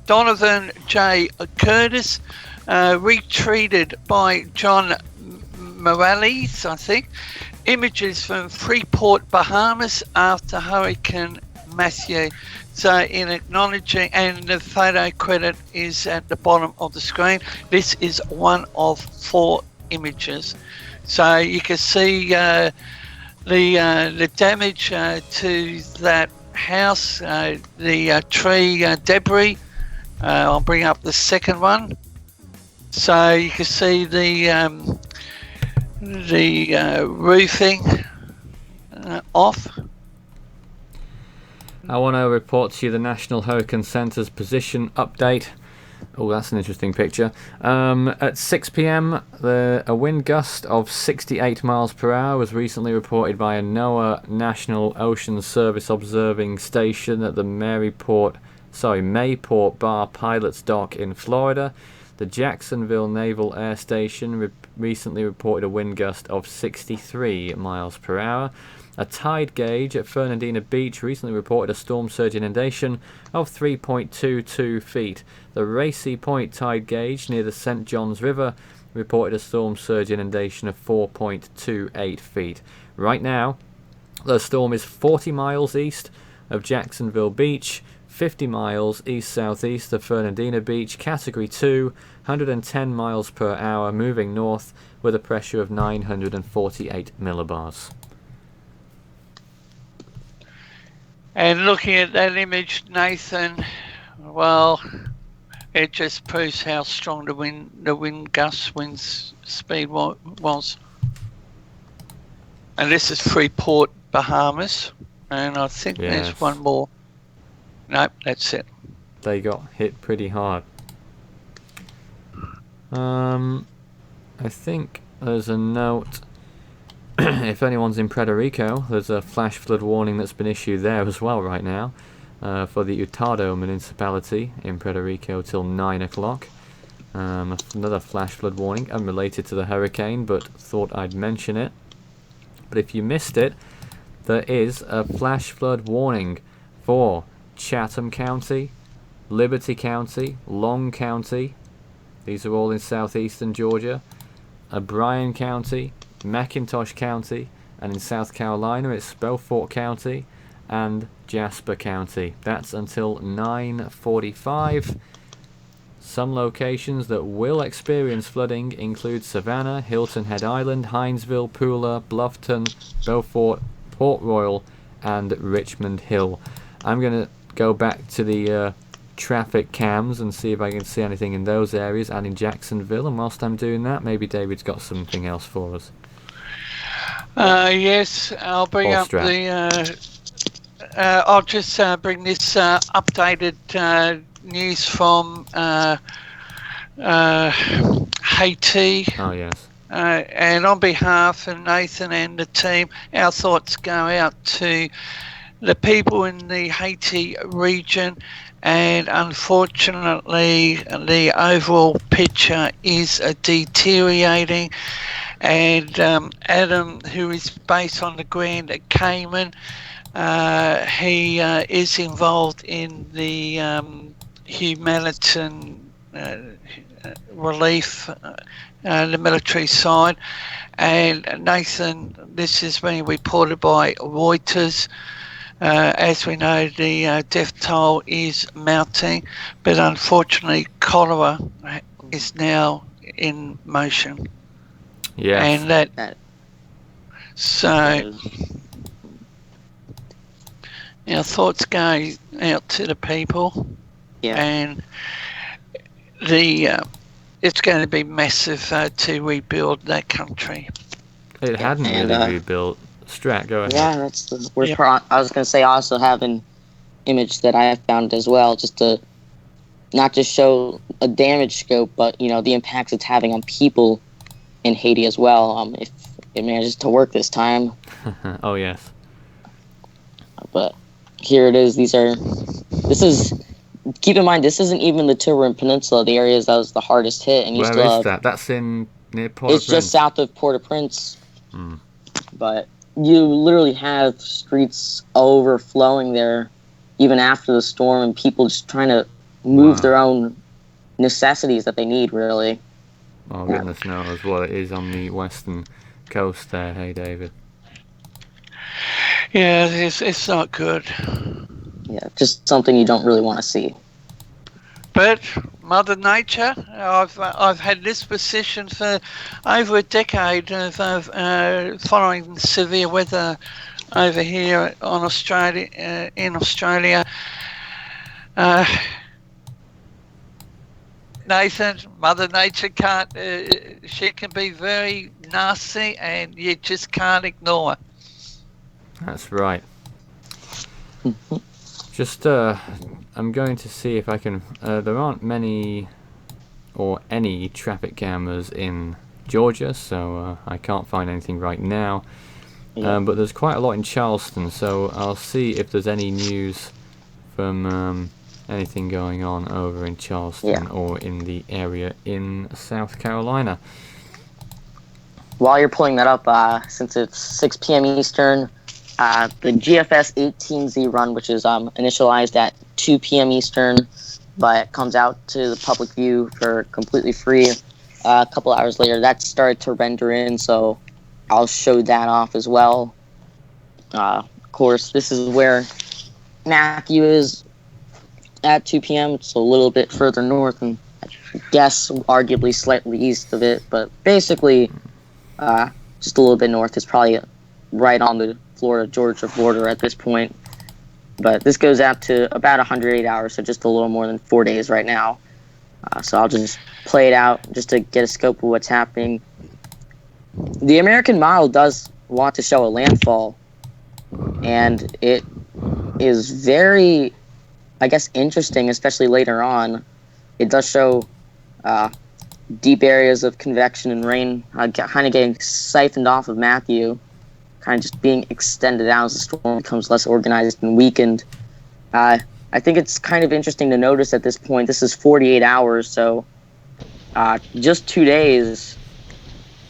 Donovan J. Curtis, retweeted by John Morales, I think. Images from Freeport, Bahamas after Hurricane Matthew. So in acknowledging, and the photo credit is at the bottom of the screen. This is one of 4 images. So you can see the damage to that house, the tree debris. I'll bring up the second one. So you can see the roofing off. I want to report to you the National Hurricane Centre's position update. Oh, that's an interesting picture. At 6 p.m, a wind gust of 68 miles per hour was recently reported by a NOAA National Ocean Service observing station at the Mayport Bar Pilots Dock in Florida. The Jacksonville Naval Air Station recently reported a wind gust of 63 miles per hour. A tide gauge at Fernandina Beach recently reported a storm surge inundation of 3.22 feet. The Racy Point tide gauge near the St. Johns River reported a storm surge inundation of 4.28 feet. Right now, the storm is 40 miles east of Jacksonville Beach, 50 miles east-southeast of Fernandina Beach, Category 2, 110 miles per hour, moving north with a pressure of 948 millibars. And looking at that image, Nathan, well, it just proves how strong the wind speed was. And this is Freeport, Bahamas, and I think there's one more. Nope, that's it. They got hit pretty hard. I think there's a note. If anyone's in Puerto Rico, there's a flash flood warning that's been issued there as well right now for the Hurtado municipality in Puerto Rico till 9 o'clock. Another flash flood warning, unrelated to the hurricane, but thought I'd mention it. But if you missed it, there is a flash flood warning for Chatham County, Liberty County, Long County, these are all in southeastern Georgia, Bryan County, McIntosh County, and in South Carolina it's Beaufort County and Jasper County. That's until 9:45. Some locations that will experience flooding include Savannah, Hilton Head Island, Hinesville, Pooler, Bluffton, Beaufort, Port Royal, and Richmond Hill. I'm going to go back to the traffic cams and see if I can see anything in those areas and in Jacksonville, and whilst I'm doing that, maybe David's got something else for us. Yes, I'll bring up the I'll just bring this updated news from Haiti. Oh yes. And on behalf of Nathan and the team, our thoughts go out to the people in the Haiti region, and unfortunately the overall picture is deteriorating. And Adam, who is based on the ground at Cayman, he is involved in the humanitarian relief, the military side. And Nathan, this is being reported by Reuters. As we know, the death toll is mounting, but unfortunately cholera is now in motion. Yeah. And that so our thoughts go out to the people. Yeah. And the it's going to be massive to rebuild that country. It hadn't really rebuilt. Strat, go ahead. Yeah, that's the worst part. I was going to say, I also have an image that I have found as well, just to not just show a damage scope, but, you know, the impacts it's having on people in Haiti as well, if it manages to work this time. Oh, yes. But here it is. Keep in mind, this isn't even the Tiburon Peninsula, the areas that was the hardest hit. And Where is that? That's near Port-au-Prince. It's just south of Port-au-Prince. Mm. But you literally have streets overflowing there even after the storm, and people just trying to move Wow. their own necessities that they need, really. Oh, goodness knows what it is on the western coast there. Hey, David. Yeah, it's not good. Yeah, just something you don't really want to see. But Mother Nature, I've had this position for over a decade of following severe weather over here on Australia. In Australia, Nathan, Mother Nature can't. She can be very nasty, and you just can't ignore her. That's right. Just, I'm going to see if I can. There aren't many or any traffic cameras in Georgia, so I can't find anything right now. Yeah. But there's quite a lot in Charleston, so I'll see if there's any news from anything going on over in Charleston or in the area in South Carolina. While you're pulling that up, since it's 6 p.m. Eastern, the GFS 18Z run, which is initialized at 2 p.m. Eastern, but comes out to the public view for completely free a couple hours later, that started to render in, so I'll show that off as well. Of course, this is where Matthew is at 2 p.m. It's a little bit further north, and I guess arguably slightly east of it, but basically just a little bit north. It's probably right on the Florida-Georgia border at this point. But this goes out to about 108 hours, so just a little more than 4 days right now. So I'll just play it out just to get a scope of what's happening. The American model does want to show a landfall, and it is very, I guess, interesting, especially later on. It does show deep areas of convection and rain kind of getting siphoned off of Matthew, kind of just being extended out as the storm becomes less organized and weakened. I think it's kind of interesting to notice at this point, this is 48 hours, so just 2 days,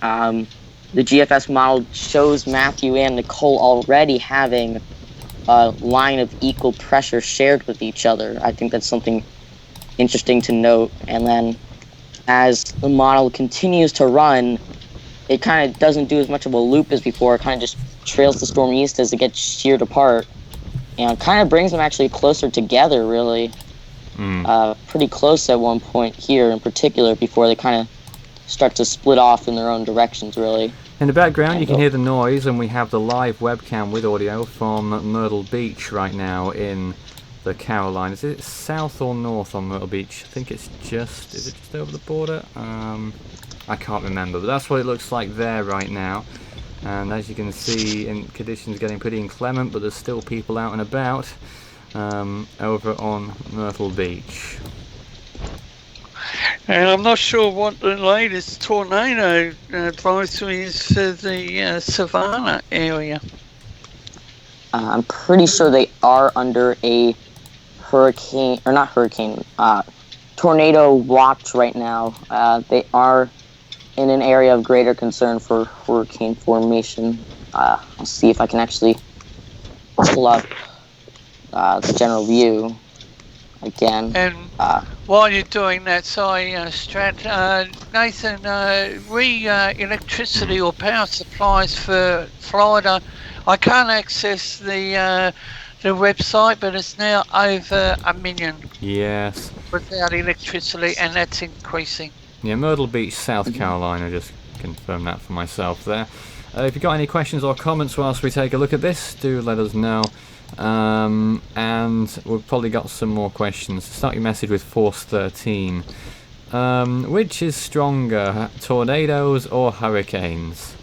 the GFS model shows Matthew and Nicole already having a line of equal pressure shared with each other. I think that's something interesting to note. And then as the model continues to run, it kind of doesn't do as much of a loop as before. It kind of just trails the storm east as it gets sheared apart, and kind of brings them actually closer together, really. Pretty close at one point here in particular before they kind of start to split off in their own directions, really. In the background you can hear the noise, and we have the live webcam with audio from Myrtle Beach right now in the Carolinas. Is it south or north on Myrtle Beach? I think it's just, is it just over the border? I can't remember, but that's what it looks like there right now. And as you can see, conditions getting pretty inclement, but there's still people out and about over on Myrtle Beach. And I'm not sure what the latest tornado advisory is for the Savannah area. I'm pretty sure they are under a hurricane, or not hurricane, tornado watch right now. They are in an area of greater concern for hurricane formation. I'll see if I can actually pull up the general view again. And while you're doing that, sorry, Strat, Nathan, electricity or power supplies for Florida, I can't access the website, but it's now over 1 million. Yes. Without electricity, and that's increasing. Yeah, Myrtle Beach, South Carolina, just confirm that for myself there. If you've got any questions or comments whilst we take a look at this, do let us know. And we've probably got some more questions. Start your message with Force 13. Which is stronger, tornadoes or hurricanes?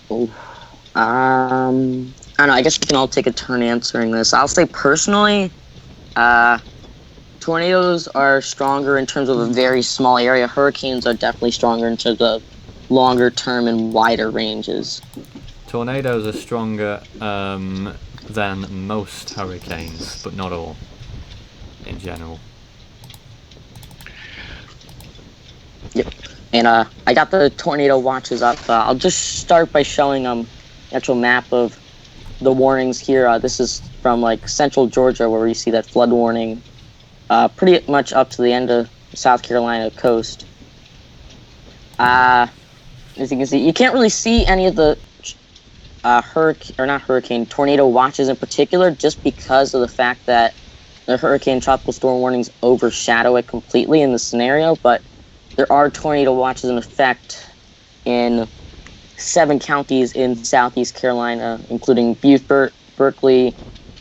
Oh, I don't know, I guess we can all take a turn answering this. I'll say personally, tornadoes are stronger in terms of a very small area. Hurricanes are definitely stronger in terms of longer term and wider ranges. Tornadoes are stronger than most hurricanes, but not all, in general. Yep. And I got the tornado watches up. I'll just start by showing the actual map of the warnings here. This is from like central Georgia, where you see that flood warning. pretty much up to the end of South Carolina coast. As you can see, you can't really see any of the tornado watches in particular, just because of the fact that the hurricane tropical storm warnings overshadow it completely in the scenario. But there are tornado watches in effect in 7 counties in Southeast Carolina, including Beaufort, Berkeley,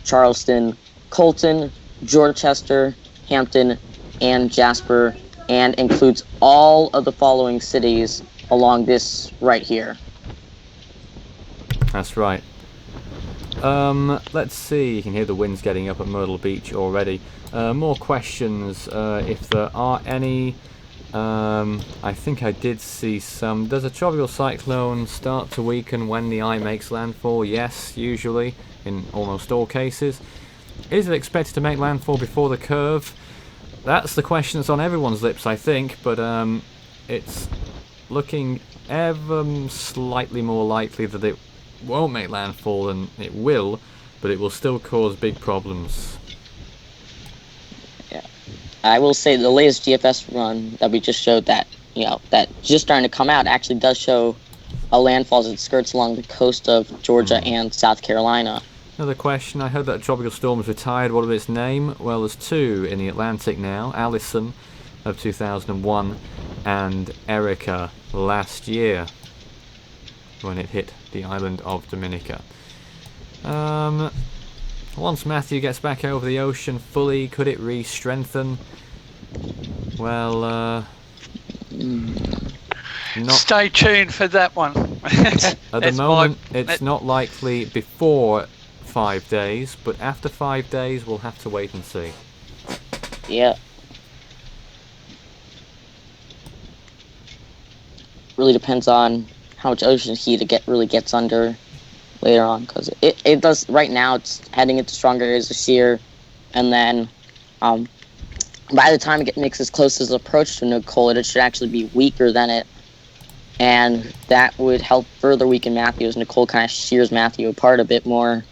Charleston, Colton, Dorchester, Hampton, and Jasper, and includes all of the following cities along this right here. That's right. Let's see. You can hear the winds getting up at Myrtle Beach already. More questions, if there are any. I think I did see some. Does a tropical cyclone start to weaken when the eye makes landfall? Yes, usually, in almost all cases. Is it expected to make landfall before the curve? That's the question that's on everyone's lips, I think, but it's looking ever slightly more likely that it won't make landfall than it will, but it will still cause big problems. Yeah, I will say the latest GFS run that we just showed, that that just starting to come out, actually does show a landfall as it skirts along the coast of Georgia and South Carolina. Another question, I heard that a tropical storm was retired. What of its name? Well, there's 2 in the Atlantic now. Allison of 2001 and Erica last year when it hit the island of Dominica. Once Matthew gets back over the ocean fully, could it re-strengthen? Well, stay tuned for that one. At the moment, it's not likely before 5 days, but after 5 days, we'll have to wait and see. Yeah. Really depends on how much ocean heat it really gets under later on, because it does. Right now, it's heading into stronger areas of shear, and then by the time it makes as close as approach to Nicole, it should actually be weaker than it, and that would help further weaken Matthew, as Nicole kind of shears Matthew apart a bit more.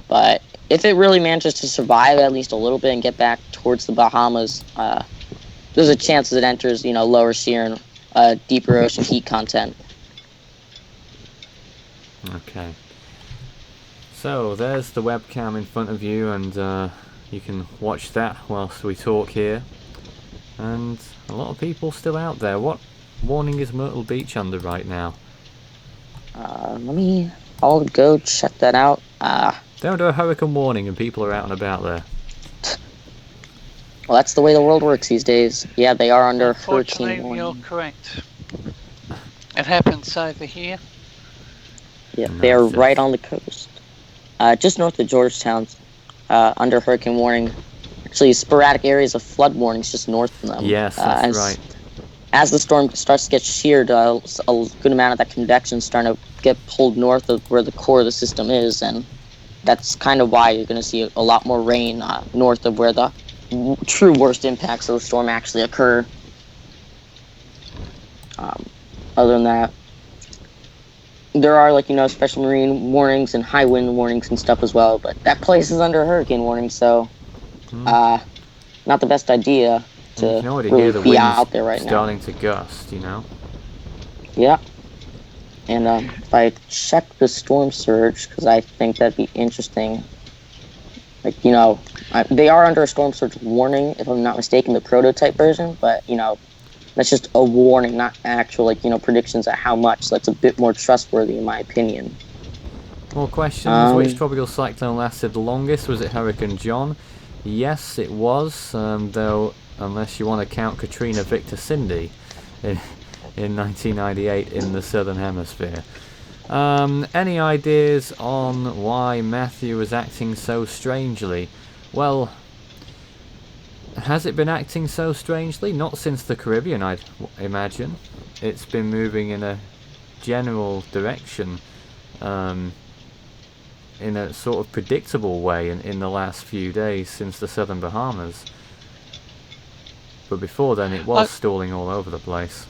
But if it really manages to survive at least a little bit and get back towards the Bahamas, there's a chance that it enters, lower shear and deeper ocean heat content. Okay. So there's the webcam in front of you, and you can watch that whilst we talk here. And a lot of people still out there. What warning is Myrtle Beach under right now? I'll go check that out. Don't do a hurricane warning and people are out and about there. Well, that's the way the world works these days. Yeah, they are under hurricane warning. You're correct. It happens over here. Yeah, they are right on the coast. Just north of Georgetown, under hurricane warning. Actually, sporadic areas of flood warnings just north of them. Yes, that's right. As the storm starts to get sheared, a good amount of that convection is starting to get pulled north of where the core of the system is, and that's kind of why you're going to see a lot more rain north of where the true worst impacts of the storm actually occur. Other than that, there are special marine warnings and high wind warnings and stuff as well, but that place is under hurricane warning, so not the best idea to really be out there right now. Starting to gust, Yeah. And if I check the storm surge, because I think that'd be interesting. They are under a storm surge warning, if I'm not mistaken, the prototype version, but that's just a warning, not actual predictions at how much. So that's a bit more trustworthy in my opinion. More questions. Which tropical cyclone lasted the longest? Was it Hurricane John? Yes, it was, though unless you want to count Katrina, Victor, Cindy in 1998 in the Southern Hemisphere. Any ideas on why Matthew was acting so strangely? Well, has it been acting so strangely? Not since the Caribbean, I'd imagine. It's been moving in a general direction, in a sort of predictable way in the last few days since the Southern Bahamas. But before then it was stalling all over the place.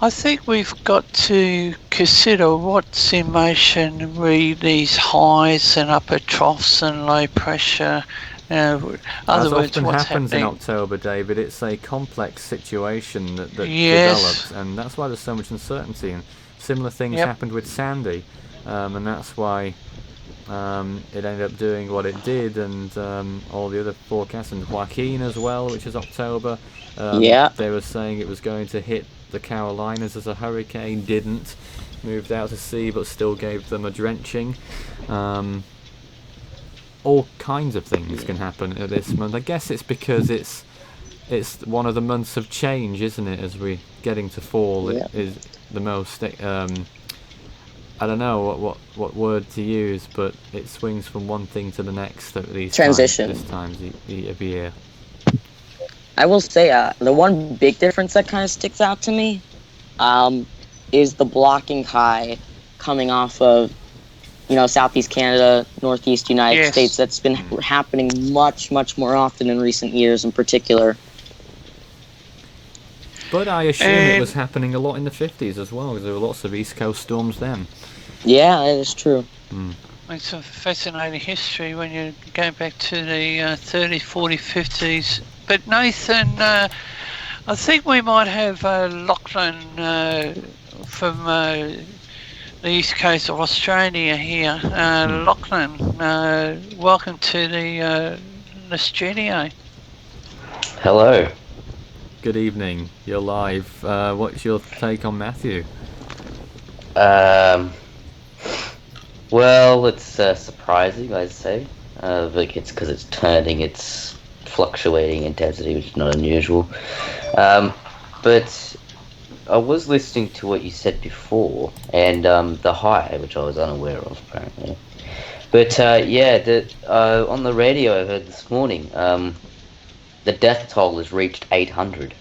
I think we've got to consider what's in motion, these highs and upper troughs and low pressure Other As words, often what's happens in happening? October, David, it's a complex situation that Yes. develops, and that's why there's so much uncertainty. And similar things Yep. happened with Sandy, and that's why it ended up doing what it did, and all the other forecasts, and Joaquin as well, which is October. Yeah. They were saying it was going to hit the Carolinas as a hurricane, didn't. Moved out to sea, but still gave them a drenching. All kinds of things can happen at this month. I guess it's because it's one of the months of change, isn't it? As we're getting to fall, Yeah. it is the most. I don't know what word to use, but it swings from one thing to the next at these Transition. times of year. I will say the one big difference that kind of sticks out to me is the blocking high coming off of, Southeast Canada, Northeast United Yes. States. That's been happening much, much more often in recent years in particular. But I assume it was happening a lot in the 50s as well, because there were lots of East Coast storms then. Yeah, that is true. It's a fascinating history when you go back to the 30s, 40s, 50s. But Nathan, I think we might have Lachlan from the east coast of Australia here. Lachlan, welcome to the studio. Hello. Good evening. You're live. What's your take on Matthew? Well, it's surprising, I'd say. Like it's because it's turning, it's fluctuating intensity, which is not unusual. But I was listening to what you said before, and the high, which I was unaware of, apparently. But on the radio I heard this morning, the death toll has reached 800.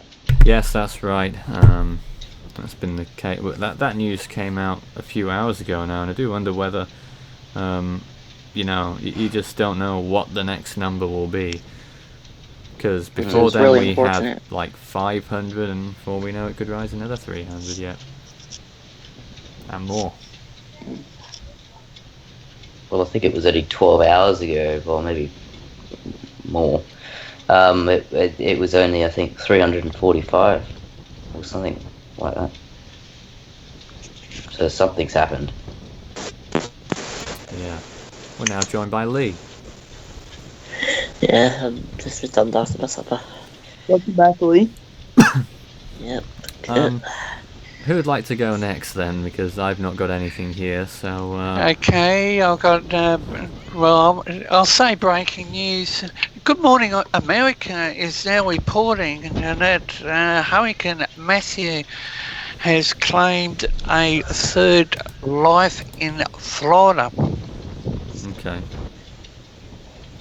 Yes, that's right. That's been the case. That news came out a few hours ago now, and I do wonder whether, you just don't know what the next number will be. Because before then really we unfortunate. had like 500, and before we know it could rise another 300 yet, and more. Well, I think it was only 12 hours ago, or maybe more. It was only, I think, 345 or something like that. So something's happened. Yeah. We're now joined by Lee. Yeah, I'm just returned after my supper. Welcome back, Lee. Yep. Good. Who would like to go next then? Because I've not got anything here, so... Okay, I've got, I'll say breaking news. Good morning, America is now reporting that Hurricane Matthew has claimed a third life in Florida. Okay.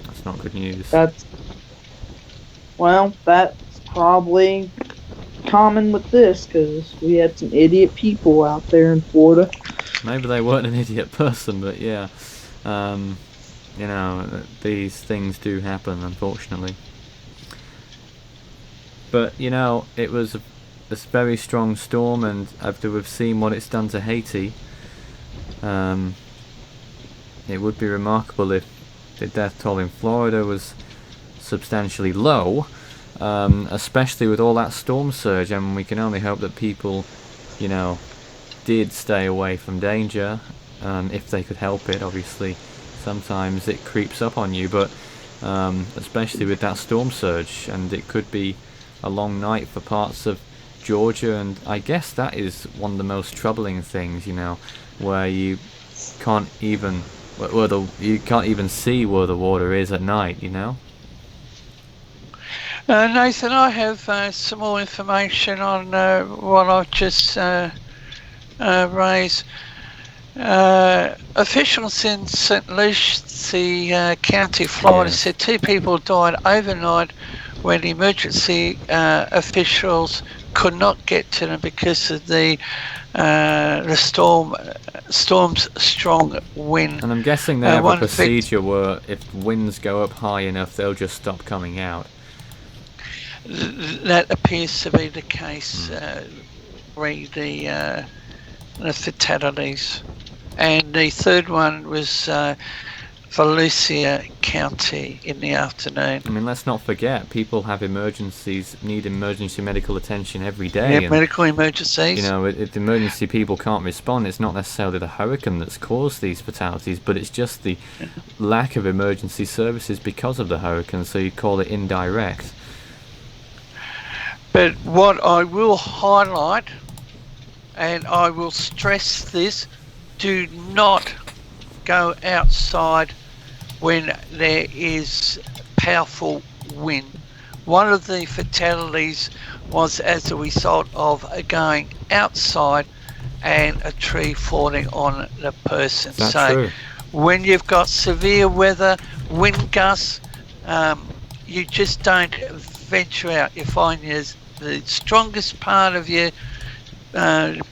That's not good news. That's probably common with this, because we had some idiot people out there in Florida. Maybe they weren't an idiot person, but yeah. These things do happen, unfortunately. But, it was a very strong storm, and after we've seen what it's done to Haiti, it would be remarkable if the death toll in Florida was substantially low, especially with all that storm surge. And we can only hope that people, did stay away from danger, if they could help it. Obviously, sometimes it creeps up on you, but especially with that storm surge, and it could be a long night for parts of Georgia, and I guess that is one of the most troubling things, where you can't even see where the water is at night, Nathan, I have some more information on what I've just raised. Officials in St. Lucie County, Florida, said 2 people died overnight when emergency officials could not get to them because of the storm's strong wind. And I'm guessing they have a procedure where if winds go up high enough, they'll just stop coming out. That appears to be the case. Read the fatalities, and the third one was Volusia County in the afternoon. I mean, let's not forget, people have emergencies, need emergency medical attention every day. Yeah, and, medical emergencies. you know, if emergency people can't respond, it's not necessarily the hurricane that's caused these fatalities, but it's just the lack of emergency services because of the hurricane, so you call it indirect. But what I will highlight, and I will stress this, do not go outside when there is powerful wind. One of the fatalities was as a result of going outside and a tree falling on the person. Is that So true? when you've got severe weather, wind gusts, you just don't venture out. You find the strongest part of your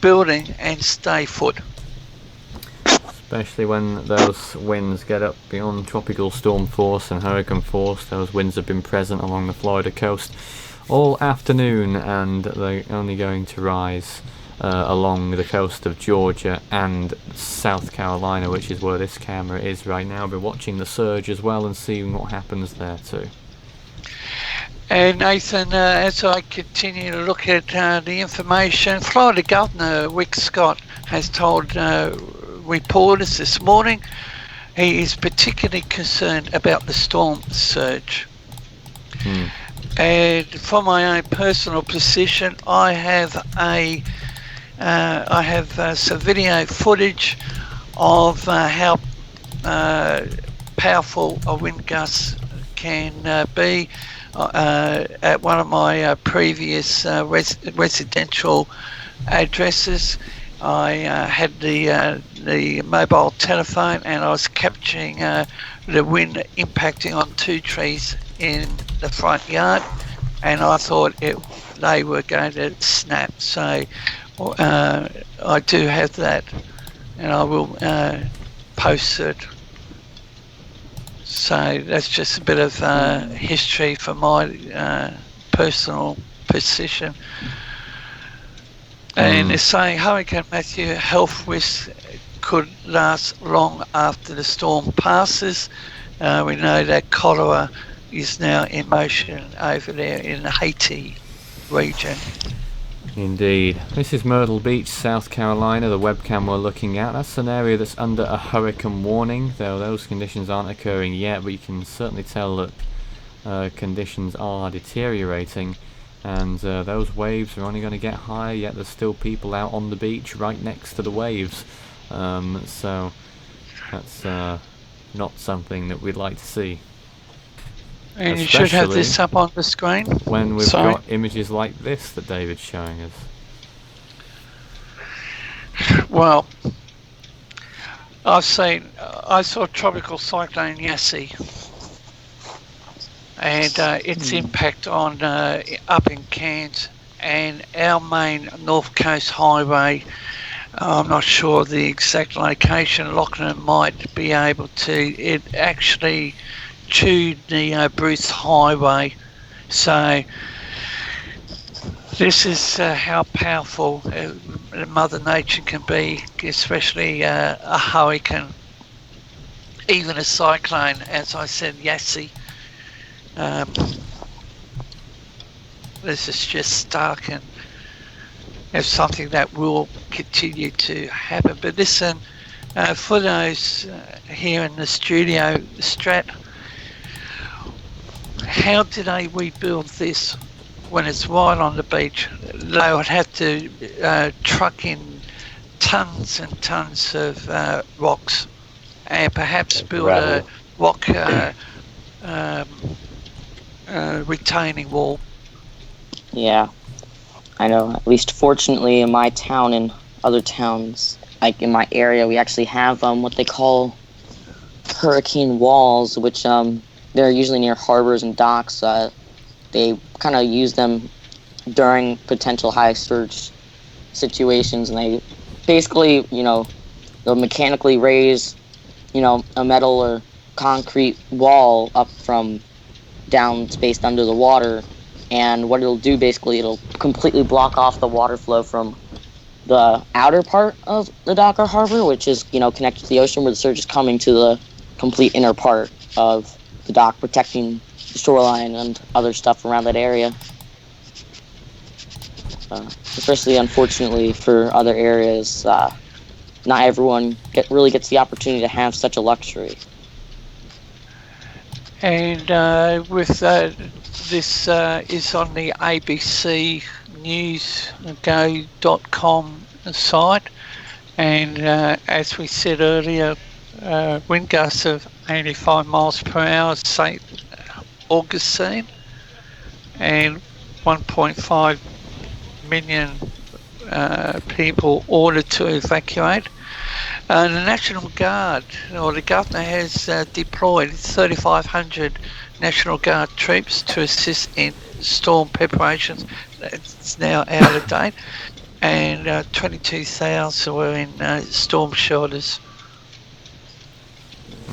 building and stay put. Especially when those winds get up beyond tropical storm force and hurricane force. Those winds have been present along the Florida coast all afternoon, and they're only going to rise along the coast of Georgia and South Carolina, which is where this camera is right now. We're watching the surge as well and seeing what happens there too. And Nathan, as I continue to look at the information, Florida Governor Rick Scott has told reporters this morning he is particularly concerned about the storm surge. And from my own personal position, I have some video footage of how powerful a wind gust can be. At one of my previous residential addresses, I had the mobile telephone, and I was capturing the wind impacting on two trees in the front yard, and I thought they were going to snap. So I do have that, and I will post it. So that's just a bit of history for my personal position. And it's saying Hurricane Matthew health risks could last long after the storm passes. We know that cholera is now in motion over there in the Haiti region. Indeed. This is Myrtle Beach, South Carolina, the webcam we're looking at. That's an area that's under a hurricane warning, though those conditions aren't occurring yet, but you can certainly tell that conditions are deteriorating, and those waves are only going to get higher, yet there's still people out on the beach right next to the waves. So that's not something that we'd like to see. And you should have this up on the screen. When we've got images like this that David's showing us. Well, I saw Tropical Cyclone Yassi, and its impact on up in Cairns and our main North Coast Highway. I'm not sure the exact location. Lachlan might be able to. It actually chewed the Bruce Highway. So this is how powerful Mother Nature can be, especially a hurricane, even a cyclone, as I said, Yassi. This is just stark, and it's something that will continue to happen. But listen, for those here in the studio, Strat, how do they rebuild this when it's right on the beach? They would have to truck in tons and tons of rocks, and perhaps build a rock retaining wall. Yeah, I know. At least fortunately in my town and other towns, like in my area, we actually have what they call hurricane walls, which they're usually near harbors and docks. They kind of use them during potential high surge situations, and they basically, they'll mechanically raise, a metal or concrete wall up from down spaced under the water, and what it'll do basically, it'll completely block off the water flow from the outer part of the dock or harbor, which is, connected to the ocean where the surge is coming to the complete inner part of the dock, protecting the shoreline and other stuff around that area. Especially, unfortunately, for other areas, not everyone really gets the opportunity to have such a luxury. And with this is on the abcnewsgo.com site, and as we said earlier, wind gusts of 85 miles per hour, St. Augustine, and 1.5 million people ordered to evacuate. The National Guard, or the governor, has deployed 3,500 National Guard troops to assist in storm preparations. It's now out of date, and 22,000 were in storm shelters.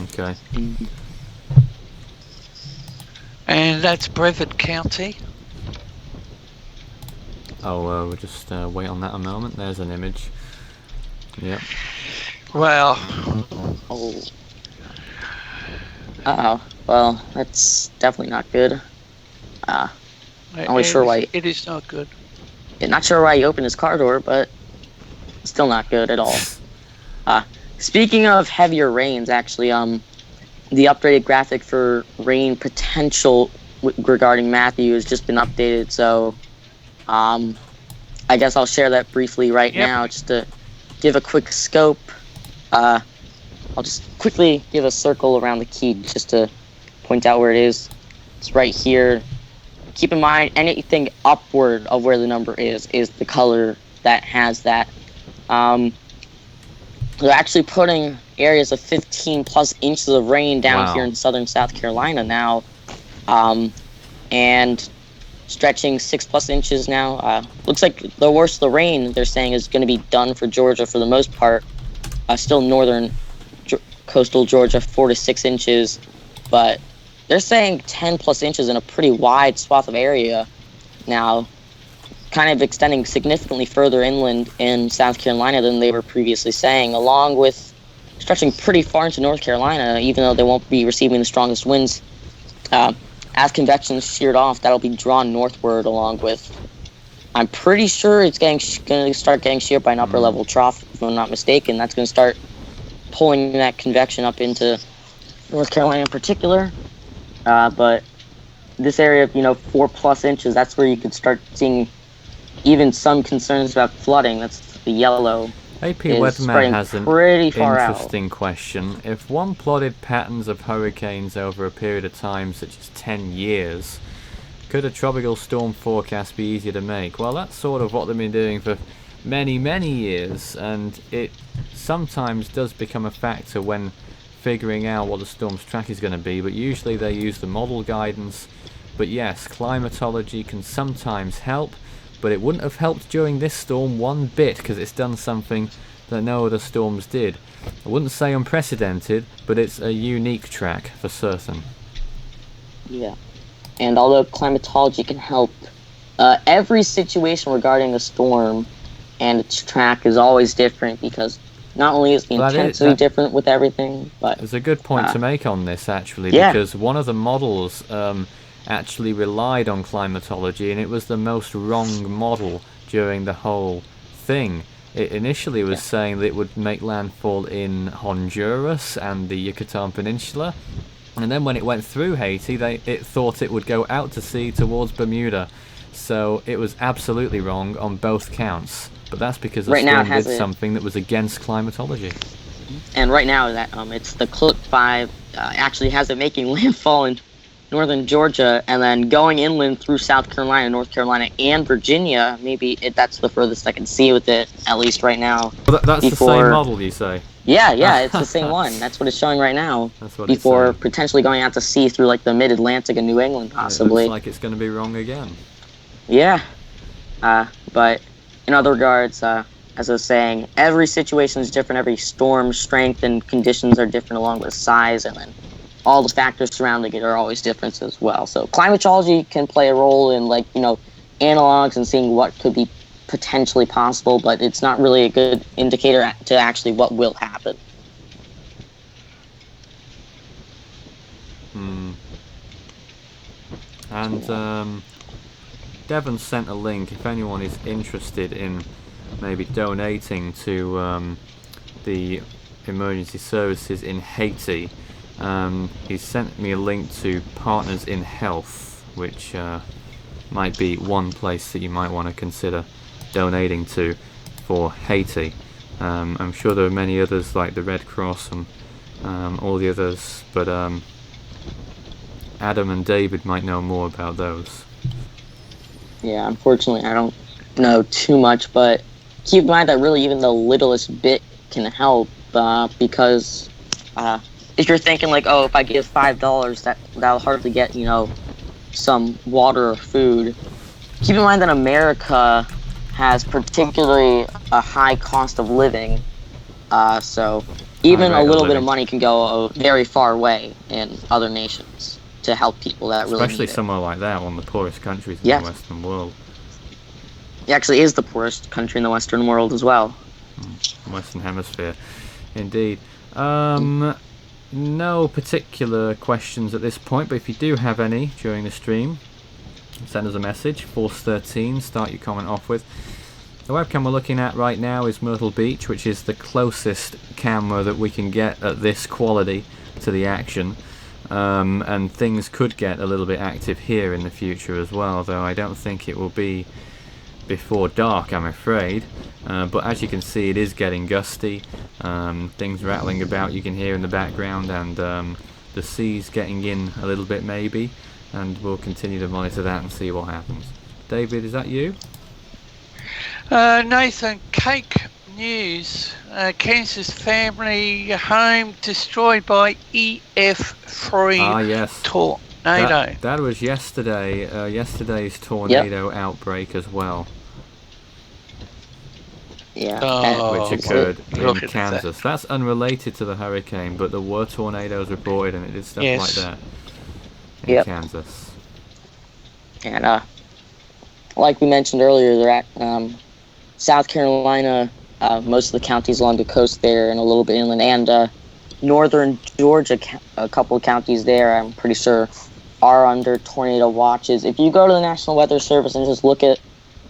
Okay. And that's Brevard County. Oh, we'll just wait on that a moment. There's an image. Yep. Well, Oh. Uh-oh. Well, that's definitely not good. Only sure why. it is not good. Not sure why he opened his car door, but still not good at all. Speaking of heavier rains, actually, the updated graphic for rain potential regarding Matthew has just been updated, so I guess I'll share that briefly right now, just to give a quick scope. I'll just quickly give a circle around the key just to point out where it is. It's right here. Keep in mind, anything upward of where the number is the color that has that. They're actually putting areas of 15 plus inches of rain down here in southern South Carolina now, and stretching 6 plus inches now. Looks like the worst of the rain, they're saying, is going to be done for Georgia for the most part. Still northern coastal Georgia, 4 to 6 inches, but they're saying 10 plus inches in a pretty wide swath of area now, kind of extending significantly further inland in South Carolina than they were previously saying, along with stretching pretty far into North Carolina, even though they won't be receiving the strongest winds. As convection is sheared off, that'll be drawn northward, along with, I'm pretty sure it's going to start getting sheared by an upper level trough, if I'm not mistaken. That's going to start pulling that convection up into North Carolina in particular. But this area of 4 plus inches, that's where you could start seeing even some concerns about flooding. That's the yellow. AP Weatherman has an interesting question. If one plotted patterns of hurricanes over a period of time such as 10 years, could a tropical storm forecast be easier to make? Well, that's sort of what they've been doing for many, many years, and it sometimes does become a factor when figuring out what the storm's track is going to be, but usually they use the model guidance. But yes, climatology can sometimes help, but it wouldn't have helped during this storm one bit, because it's done something that no other storms did. I wouldn't say unprecedented, but it's a unique track for certain. Yeah. And although climatology can help, every situation regarding a storm and its track is always different, because not only is the intensity different with everything, but... There's a good point to make on this, actually, because one of the models actually relied on climatology, and it was the most wrong model during the whole thing. It initially was saying that it would make landfall in Honduras and the Yucatan Peninsula, and then when it went through Haiti, it thought it would go out to sea towards Bermuda. So it was absolutely wrong on both counts. But that's because the storm did something that was against climatology. And right now, that it's the Cloak 5 actually has it making landfall in northern Georgia, and then going inland through South Carolina, North Carolina, and Virginia. Maybe that's the furthest I can see with it, at least right now. Well, that's the same model, you say? Yeah, it's the same one. That's what it's showing right now. That's what before potentially going out to sea through like the mid-Atlantic and New England, possibly. It looks like it's going to be wrong again. Yeah, but in other regards, as I was saying, every situation is different. Every storm strength and conditions are different, along with size, and then all the factors surrounding it are always different as well. So climatology can play a role in, analogs and seeing what could be potentially possible, but it's not really a good indicator to actually what will happen. And Devon sent a link if anyone is interested in maybe donating to the emergency services in Haiti. He sent me a link to Partners in Health, which might be one place that you might want to consider donating to for Haiti. I'm sure there are many others like the Red Cross and all the others, but Adam and David might know more about those. Yeah, unfortunately, I don't know too much, but keep in mind that really even the littlest bit can help, because if you're thinking like, oh, if I give $5, that'll hardly get, some water or food. Keep in mind that America has particularly a high cost of living, so even a little bit of money can go a very far way in other nations to help people that really especially need it. somewhere like that, one of the poorest countries in the Western world. It actually is the poorest country in the Western world as well. Western Hemisphere, indeed. No particular questions at this point, but if you do have any during the stream, send us a message, Force13, start your comment off with. The webcam we're looking at right now is Myrtle Beach, which is the closest camera that we can get at this quality to the action. And things could get a little bit active here in the future as well, though I don't think it will be before dark, I'm afraid. But as you can see, it is getting gusty. Things rattling about you can hear in the background, and the sea's getting in a little bit maybe, and we'll continue to monitor that and see what happens. David, is that you? Nathan, cake news. Kansas family home destroyed by EF3 yes. tornado. That was yesterday. Yesterday's tornado outbreak as well. Yeah, which occurred in Kansas. That's unrelated to the hurricane, but there were tornadoes reported, and it did stuff like that in Kansas. And like we mentioned earlier, they're at South Carolina, most of the counties along the coast there, and a little bit inland, and northern Georgia, a couple of counties there, I'm pretty sure, are under tornado watches. If you go to the National Weather Service and just look at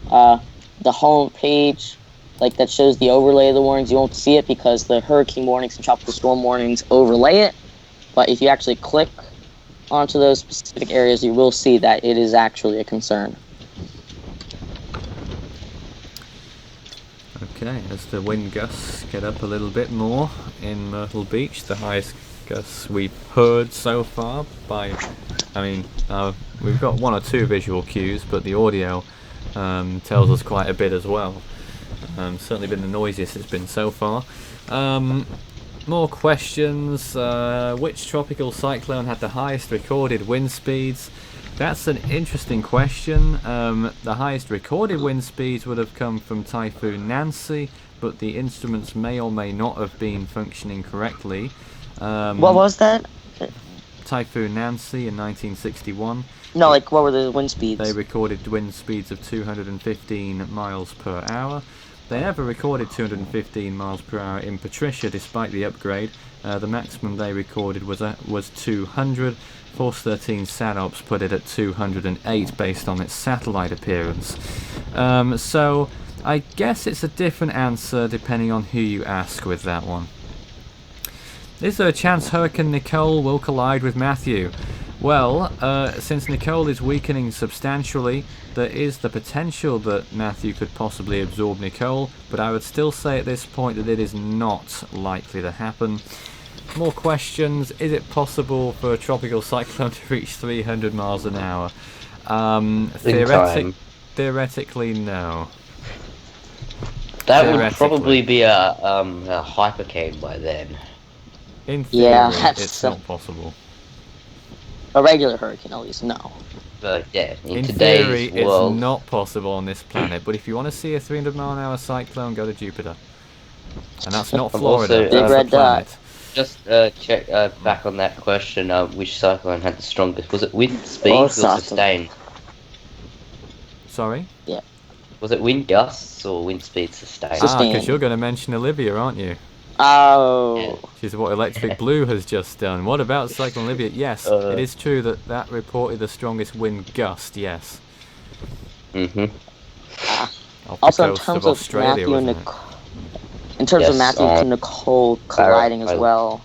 the home page, like that shows the overlay of the warnings, you won't see it because the hurricane warnings and tropical storm warnings overlay it. But if you actually click onto those specific areas, you will see that it is actually a concern. Okay, as the wind gusts get up a little bit more in Myrtle Beach, the highest gusts we've heard so far we've got one or two visual cues, but the audio tells us quite a bit as well. Certainly been the noisiest it's been so far. More questions. Which tropical cyclone had the highest recorded wind speeds? That's an interesting question. The highest recorded wind speeds would have come from Typhoon Nancy, but the instruments may or may not have been functioning correctly. What was that? Typhoon Nancy in 1961. No, like what were the wind speeds? They recorded wind speeds of 215 miles per hour. They never recorded 215 miles per hour in Patricia, despite the upgrade. The maximum they recorded was 200. Force 13 SATOPS put it at 208 based on its satellite appearance. So I guess it's a different answer depending on who you ask with that one. Is there a chance Hurricane Nicole will collide with Matthew? Well, since Nicole is weakening substantially, there is the potential that Matthew could possibly absorb Nicole, but I would still say at this point that it is not likely to happen. More questions. Is it possible for a tropical cyclone to reach 300 miles an hour? Theoretically, no. That would probably be a hypercane by then. In theory, yeah, it's not possible. A regular hurricane, at least, no. Yeah, in today's theory, world, it's not possible on this planet. But if you want to see a 300 mile an hour cyclone, go to Jupiter. And that's not Florida, that's the planet. Just check back on that question, which cyclone had the strongest? Was it wind speed or sustained? Sorry? Yeah. Was it wind gusts or wind speed sustained? Because you're going to mention Olivia, aren't you? Oh. Which is what Electric Blue has just done. What about Cyclone Libya? Yes, it is true that reported the strongest wind gust, yes. Mm-hmm. Off the Also, in coast terms of of Australia, Matthew and wasn't it? in terms of Yes, Matthew and Nicole colliding as I- well,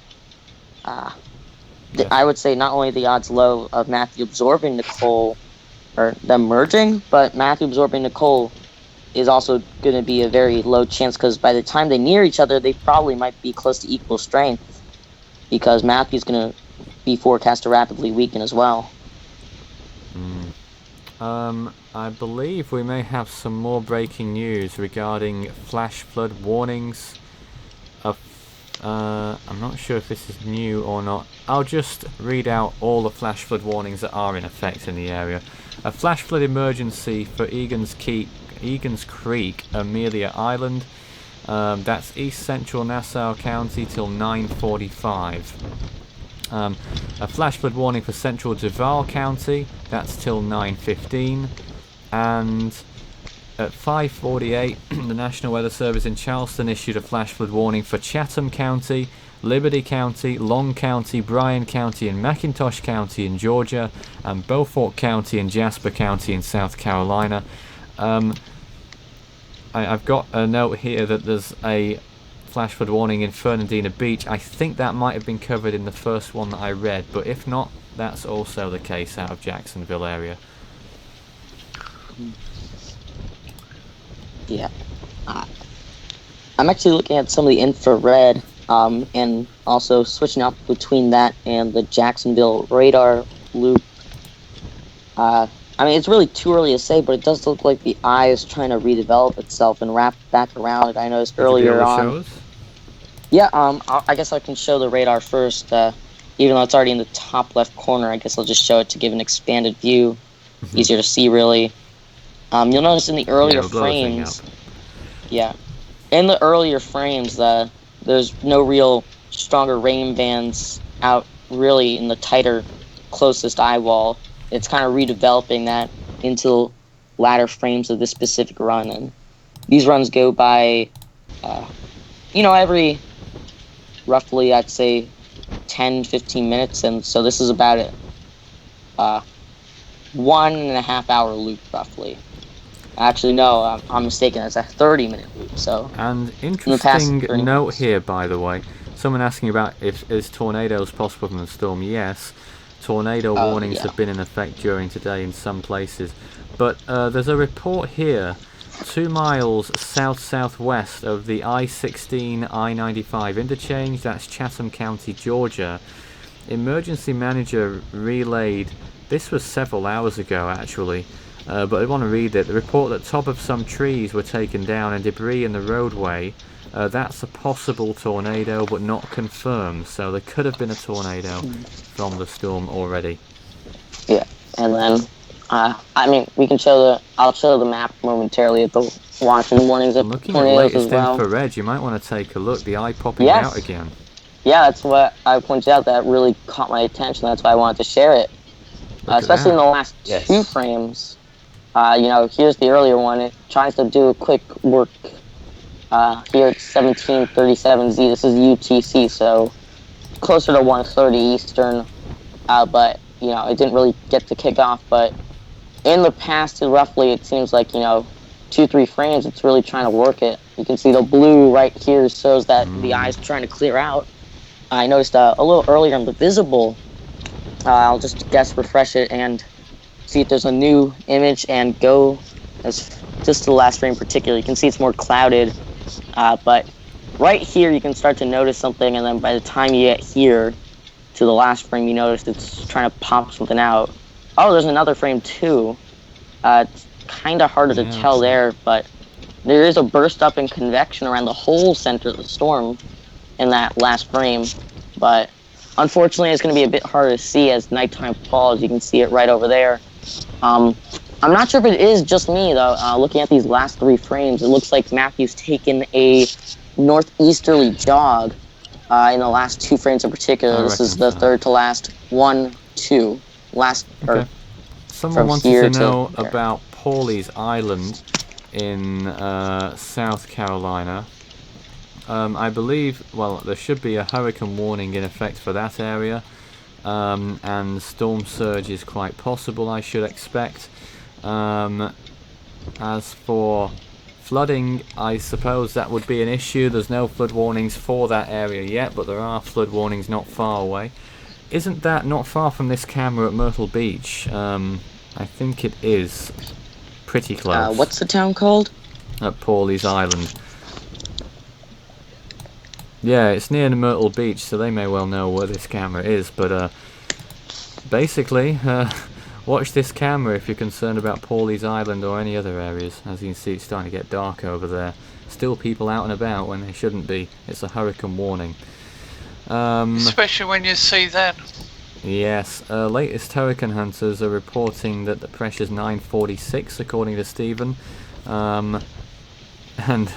Yes. I would say not only the odds low of Matthew absorbing Nicole or them merging, but Matthew absorbing Nicole is also going to be a very low chance because by the time they near each other, they probably might be close to equal strength because Matthew's going to be forecast to rapidly weaken as well. I believe we may have some more breaking news regarding flash flood warnings. I'm not sure if this is new or not. I'll just read out all the flash flood warnings that are in effect in the area. A flash flood emergency for Egan's Creek, Amelia Island. That's east central Nassau County till 9:45. A flash flood warning for central Duval County. That's till 9:15. And at 5:48, the National Weather Service in Charleston issued a flash flood warning for Chatham County, Liberty County, Long County, Bryan County, and McIntosh County in Georgia, and Beaufort County and Jasper County in South Carolina. I've got a note here that there's a flash flood warning in Fernandina Beach. I think that might have been covered in the first one that I read, but if not, that's also the case out of Jacksonville area. Yeah. I'm actually looking at some of the infrared and also switching up between that and the Jacksonville radar loop. I mean, it's really too early to say, but it does look like the eye is trying to redevelop itself and wrap back around it. I noticed earlier on. Show us? Yeah, I guess I can show the radar first. Even though it's already in the top left corner, I guess I'll just show it to give an expanded view. Easier to see, really. You'll notice in the earlier frames... Yeah. In the earlier frames, there's no real stronger rain bands out really in the tighter, closest eye wall. It's kind of redeveloping that into latter frames of this specific run. And these runs go by, every roughly, I'd say, 10, 15 minutes. And so this is about it. 1.5 hour loop, roughly. Actually, no, I'm mistaken. It's a 30-minute loop. So. And interesting note here, by the way. Someone asking about if is tornadoes possible from the storm. Yes, tornado warnings have been in effect during today in some places. But there's a report here, 2 miles south-southwest of the I-16, I-95 interchange. That's Chatham County, Georgia. Emergency manager relayed. This was several hours ago, actually. But I want to read it. The report that top of some trees were taken down and debris in the roadway. That's a possible tornado, but not confirmed. So there could have been a tornado from the storm already. Yeah, and then, we can I'll show the map momentarily at the watching warnings of Looking tornadoes at latest as well. infrared, you might want to take a look. The eye popping out again. Yeah, that's what I pointed out. That really caught my attention. That's why I wanted to share it. Especially in the last 2 frames. Here's the earlier one. It tries to do a quick work. Here it's 1737Z. This is UTC, so closer to 1:30 Eastern. But it didn't really get to kick off. But in the past, roughly, it seems like 2-3 frames. It's really trying to work it. You can see the blue right here shows that the eye's trying to clear out. I noticed a little earlier in the visible. I'll just refresh it and see if there's a new image and go as just to the last frame in particular. You can see it's more clouded, but right here you can start to notice something, and then by the time you get here to the last frame, you notice it's trying to pop something out. Oh, there's another frame too. It's kind of harder to tell there, but there is a burst up in convection around the whole center of the storm in that last frame, but unfortunately it's going to be a bit harder to see as nighttime falls. You can see it right over there. I'm not sure if it is just me, though. Looking at these last 3 frames, it looks like Matthew's taken a northeasterly jog in the last 2 frames in particular. This is the third to last 1, 2. Someone wanted to know about Pawleys Island in South Carolina. I believe, well, there should be a hurricane warning in effect for that area, and storm surge is quite possible, I should expect. As for flooding, I suppose that would be an issue. There's no flood warnings for that area yet, but there are flood warnings not far away. Isn't that not far from this camera at Myrtle Beach? I think it is pretty close. What's the town called? At Pawleys Island. Yeah, it's near Myrtle Beach, so they may well know where this camera is, but basically, watch this camera if you're concerned about Pawleys Island or any other areas. As you can see, it's starting to get dark over there. Still people out and about when they shouldn't be. It's a hurricane warning. Especially when you see that. Yes, latest hurricane hunters are reporting that the pressure's 946, according to Stephen. And an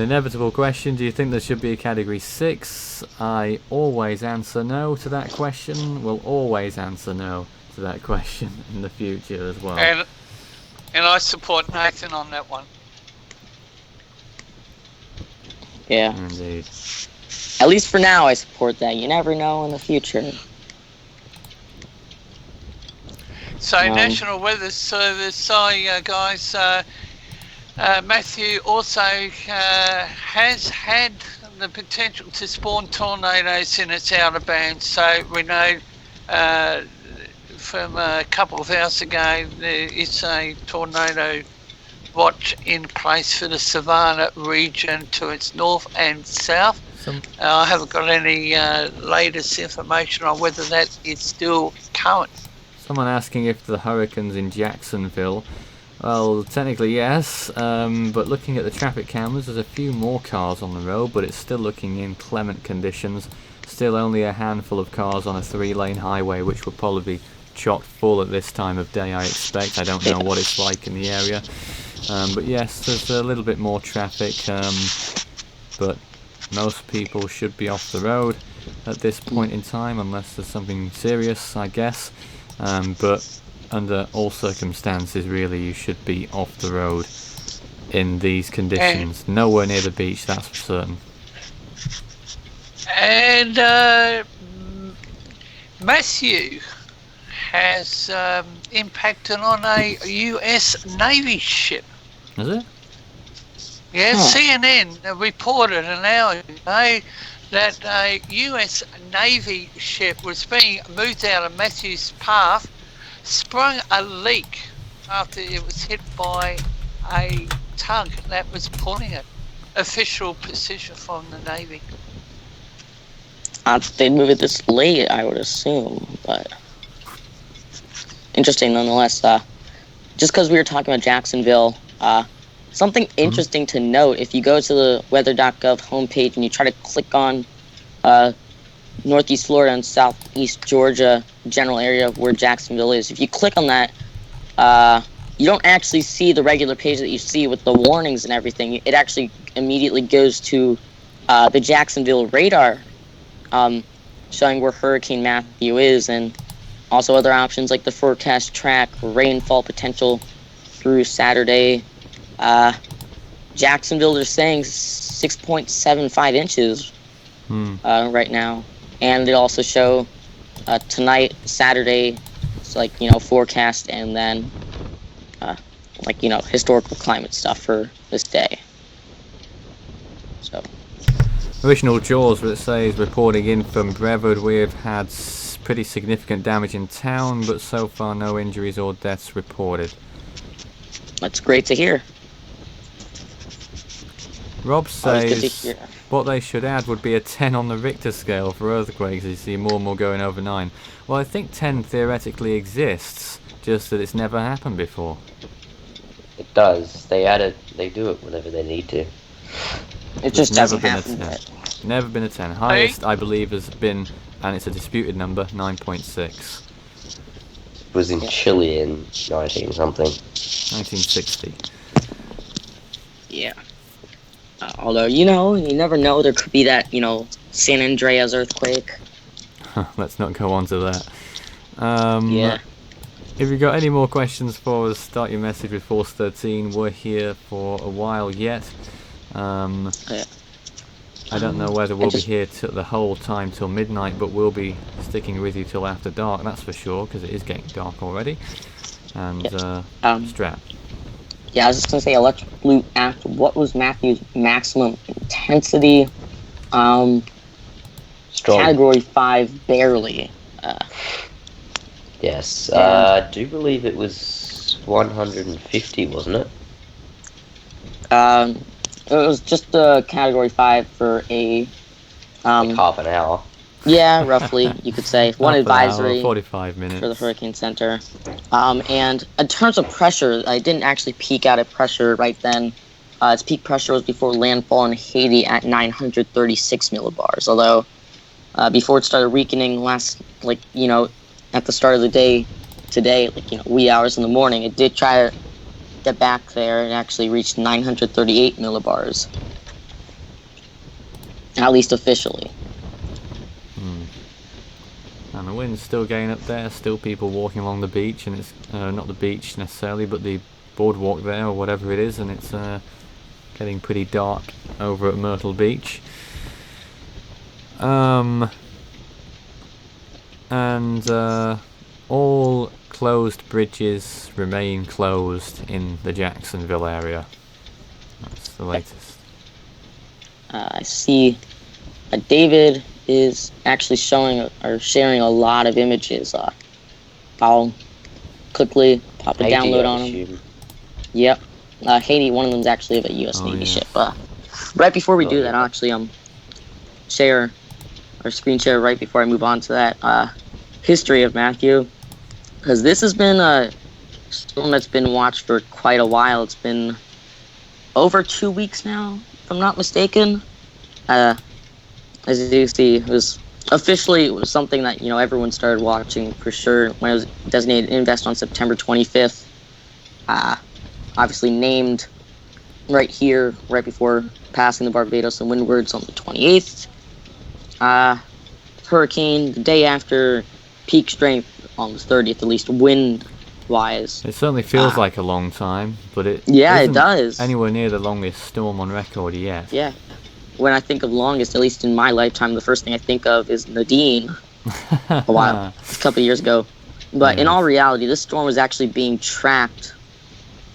inevitable question, do you think there should be a category 6? I always answer no to that question. Will always answer no to that question in the future as well. And I support Nathan on that one. Yeah. Indeed. At least for now, I support that. You never know in the future. So, National Weather Service, sorry guys, Matthew also has had the potential to spawn tornadoes in its outer bands. So we know from a couple of hours ago there is a tornado watch in place for the Savannah region to its north and south. I haven't got any latest information on whether that is still current. Someone asking if the hurricane's in Jacksonville. Well, technically yes, but looking at the traffic cameras, there's a few more cars on the road, but it's still looking in clement conditions. Still only a handful of cars on a 3-lane highway, which will probably be chock full at this time of day, I expect. I don't know what it's like in the area. But yes, there's a little bit more traffic, but most people should be off the road at this point in time, unless there's something serious, I guess. But under all circumstances, really, you should be off the road in these conditions. Nowhere near the beach, that's for certain. And Matthew has impacted on a US Navy ship. Is it? Yeah, CNN reported an hour ago that a US Navy ship was being moved out of Matthew's path, sprung a leak after it was hit by a tug that was pulling it. Official position from the Navy. They'd move it this late, I would assume, but interesting nonetheless. Just because we were talking about Jacksonville, something interesting to note, if you go to the weather.gov homepage and you try to click on Northeast Florida and Southeast Georgia general area where Jacksonville is, if you click on that, you don't actually see the regular page that you see with the warnings and everything. It actually immediately goes to the Jacksonville radar, showing where Hurricane Matthew is, and also other options like the forecast track, rainfall potential through Saturday. Jacksonville, they're saying 6.75 inches right now, and they also show tonight, Saturday, it's like, forecast, and then historical climate stuff for this day. So Original Jaws, let's say, is reporting in from Brevard. We have had pretty significant damage in town, but so far no injuries or deaths reported. that's great to hear. Rob Always good to says hear. what they should add would be a 10 on the Richter scale for earthquakes. You see more and more going over 9. Well, I think 10 theoretically exists, just that it's never happened before. It does. They do it whenever they need to. It just Never doesn't been a happen 10. yet. Never been a 10. Highest, I believe, has been, and it's a disputed number, 9.6. It was in Chile in 19-something. 1960. Yeah. Although, you never know. There could be that, San Andreas earthquake. Let's not go on to that. Yeah. If you've got any more questions for us, start your message with Force 13. We're here for a while yet. Yeah. I don't know whether we'll be here the whole time till midnight, but we'll be sticking with you till after dark, that's for sure, because it is getting dark already. And, Strap. Yeah, I was just going to say, Electric Blue asked what was Matthew's maximum intensity? Strong. Category 5, barely. Yes, I do believe it was 150, wasn't it? It was just a Category 5 for a... like half an hour. Yeah, roughly, you could say. One advisory 45 minutes. for the Hurricane Center. And in terms of pressure, I didn't actually peak out at pressure right then. Its peak pressure was before landfall in Haiti at 936 millibars. Although, before it started weakening at the start of the day today, wee hours in the morning, it did try to get back there and actually reached 938 millibars. At least officially. And the wind's still going up there, still people walking along the beach, and it's not the beach necessarily, but the boardwalk there, or whatever it is, and it's getting pretty dark over at Myrtle Beach. And all closed bridges remain closed in the Jacksonville area. That's the latest. I see David is actually sharing a lot of images. I'll quickly pop a download on them. Yep. Haiti, one of them is actually of a U.S. Navy ship. Right before we do that, I'll actually share or screen share right before I move on to that history of Matthew, because this has been a storm that's been watched for quite a while. It's been over 2 weeks now, if I'm not mistaken. As you see, it was something that everyone started watching for sure when it was designated Invest on September 25th. Obviously named right here, right before passing the Barbados and windwards on the 28th. Hurricane the day after, peak strength on the 30th, at least wind-wise. It certainly feels like a long time, but it does. Anywhere near the longest storm on record yet. Yeah. When I think of longest, at least in my lifetime, the first thing I think of is Nadine a couple of years ago. But in all reality, this storm was actually being tracked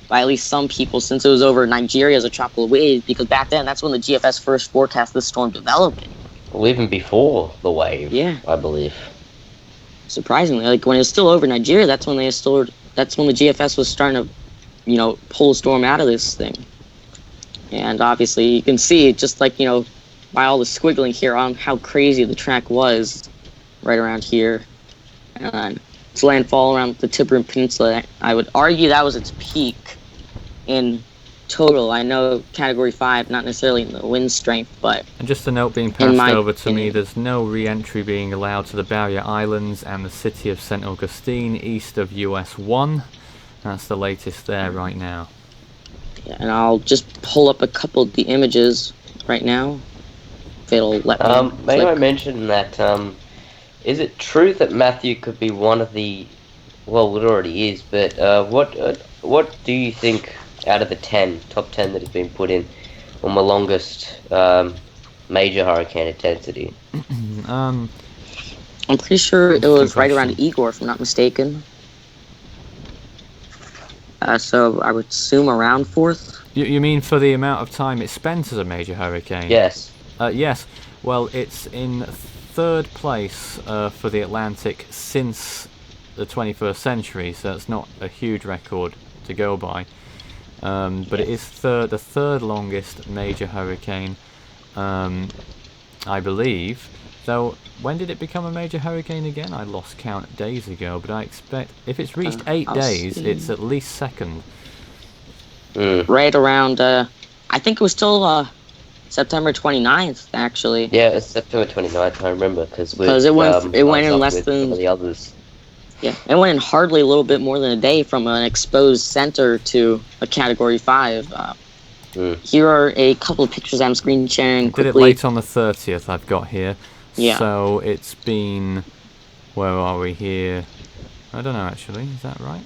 by at least some people since it was over Nigeria as a tropical wave, because back then, that's when the GFS first forecast this storm developing. Well, even before the wave, I believe. Surprisingly, when it was still over Nigeria, that's when the GFS was starting to, pull a storm out of this thing. And obviously, you can see, just by all the squiggling here on how crazy the track was right around here. And its landfall around the Tiburon Peninsula, I would argue that was its peak in total. I know Category 5, not necessarily in the wind strength, but... And just a note being passed over to me, there's no re-entry being allowed to the Barrier Islands and the city of St. Augustine east of US 1. That's the latest there right now. Yeah, and I'll just pull up a couple of the images right now. If it'll let me. May I mention that, is it true that Matthew could be one of the, well, it already is, but what do you think out of the top 10 that has been put in on the longest major hurricane intensity? I'm pretty sure it was right around Igor, if I'm not mistaken. So I would assume around 4th. You mean for the amount of time it spent as a major hurricane? Yes. Yes. Well, it's in 3rd place for the Atlantic since the 21st century, so it's not a huge record to go by. But it is the 3rd longest major hurricane, I believe. Though, when did it become a major hurricane again? I lost count days ago, but I expect if it's reached 8 days, it's at least 2nd. Right around, I think it was still September 29th, actually. Yeah, it's September 29th, I remember, because it went in less than the others. Yeah, it went in hardly a little bit more than a day from an exposed center to a Category 5. Here are a couple of pictures I'm screen sharing quickly. Did it late on the 30th, I've got here. Yeah. So it's been, where are we here? I don't know actually, is that right?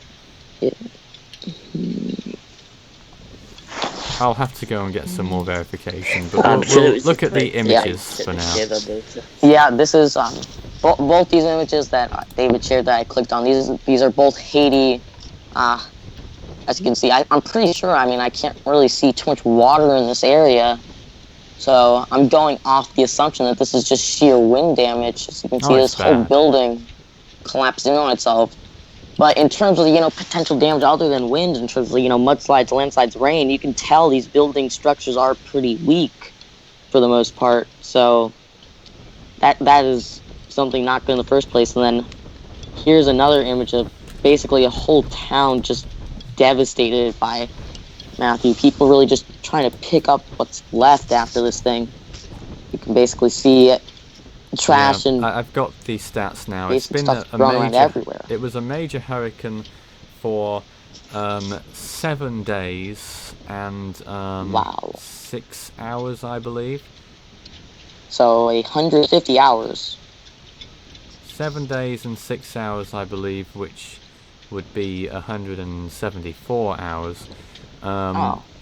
I'll have to go and get some more verification, but I'm we'll, sure it we'll was look a at the great images thing for to now. share the data. Yeah, this is both these images that David shared that I clicked on. These are both Haiti. As you can see, I'm pretty sure. I mean, I can't really see too much water in this area, so I'm going off the assumption that this is just sheer wind damage. As you can see, it's this whole bad. building collapsed in on itself. But in terms of potential damage other than wind, in terms of mudslides, landslides, rain, you can tell these building structures are pretty weak for the most part. So that is something not good in the first place. And then here's another image of basically a whole town just devastated by Matthew. People really just trying to pick up what's left after this thing. You can basically see it, trash and I've got the stats now. It's basic been stuff a thrown around major. everywhere. It was a major hurricane for 7 days and Wow. 6 hours, I believe. So 150 hours. 7 days and 6 hours, I believe, which would be 174 hours.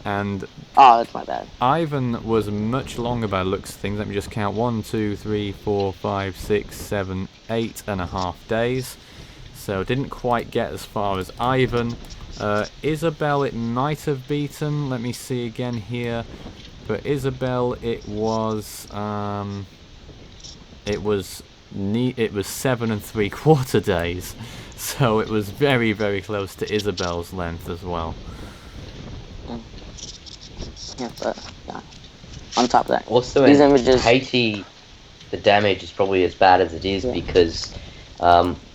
And Oh, that's my bad. Ivan was much longer by the looks of things. Let me just count: 1, 2, 3, 4, 5, 6, 7, 8.5 days. So didn't quite get as far as Ivan. Isabel, it might have beaten. Let me see again here. For Isabel, it was 7 3/4 days. So it was very, very close to Isabel's length as well. Yeah, but yeah. On top of that, Also, these in images. Haiti, the damage is probably as bad as it is because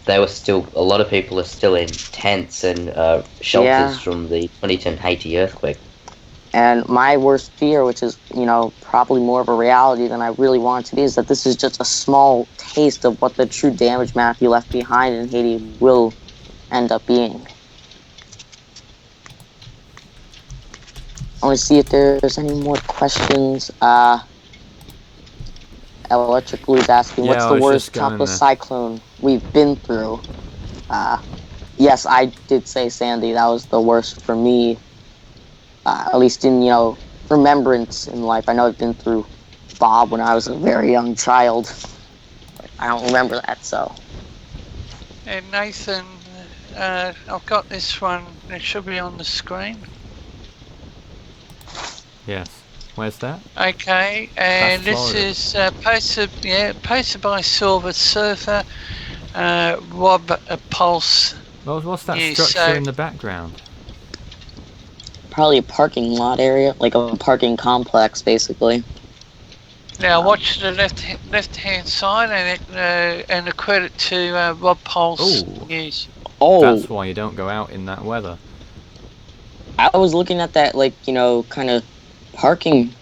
they were still. A lot of people are still in tents and shelters from the 2010 Haiti earthquake. And my worst fear, which is probably more of a reality than I really want it to be, is that this is just a small taste of what the true damage Matthew left behind in Haiti will end up being. I want to see if there's any more questions. Electric Blue's asking, what's the worst tropical cyclone we've been through? Yes, I did say Sandy. That was the worst for me. At least in, remembrance in life. I know I've been through Bob when I was a very young child. I don't remember that, so. And Nathan, I've got this one. It should be on the screen. Yes. Where's that? Okay, and this is posted by Silver Surfer, Rob Pulse. Well, what's that structure in the background? Probably a parking lot area, like a parking complex, basically. Now watch the left-hand side, and a credit to Rob Pulse News. Oh, that's why you don't go out in that weather. I was looking at that, kind of parking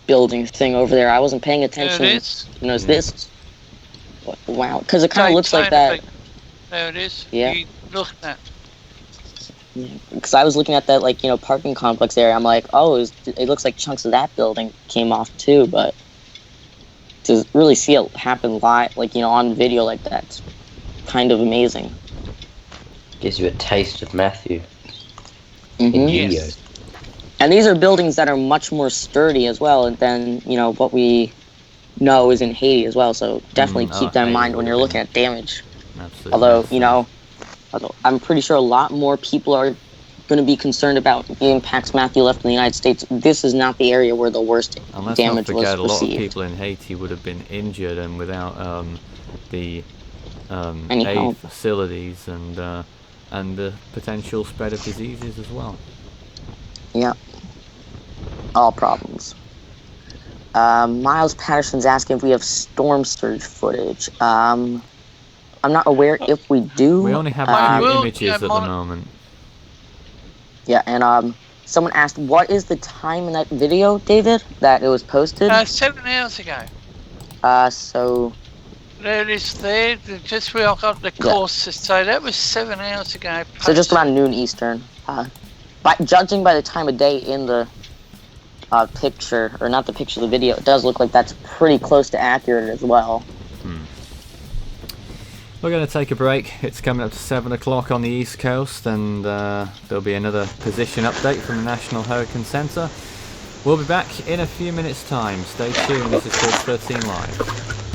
building thing over there. I wasn't paying attention. There it is. It's this. Wow, because it kind of looks like that. There it is. Yeah. You look at that. Because I was looking at that, parking complex area. I'm like, oh, it looks like chunks of that building came off too. But to really see it happen live, on video like that, it's kind of amazing. Gives you a taste of Matthew. Mm-hmm. In video. Yes. And these are buildings that are much more sturdy as well than, what we know is in Haiti as well. So definitely keep that in mind when you're looking at damage. Absolutely. Although, I'm pretty sure a lot more people are going to be concerned about the impacts Matthew left in the United States. This is not the area where the worst damage was received. A lot of people in Haiti would have been injured and without the aid facilities and the potential spread of diseases as well. Yeah. All problems. Miles Patterson's asking if we have storm surge footage. I'm not aware if we do. We only have a few images at the moment. Yeah, and someone asked, what is the time in that video, David, that it was posted? 7 hours ago. So... There it is there, just where I got the course, so that was 7 hours ago. Posted. So just around noon Eastern. Judging by the time of day in the picture, or not the picture, the video, it does look like that's pretty close to accurate as well. We're going to take a break. It's coming up to 7 o'clock on the East Coast, and there'll be another position update from the National Hurricane Center. We'll be back in a few minutes' time. Stay tuned. This is called 13 Live.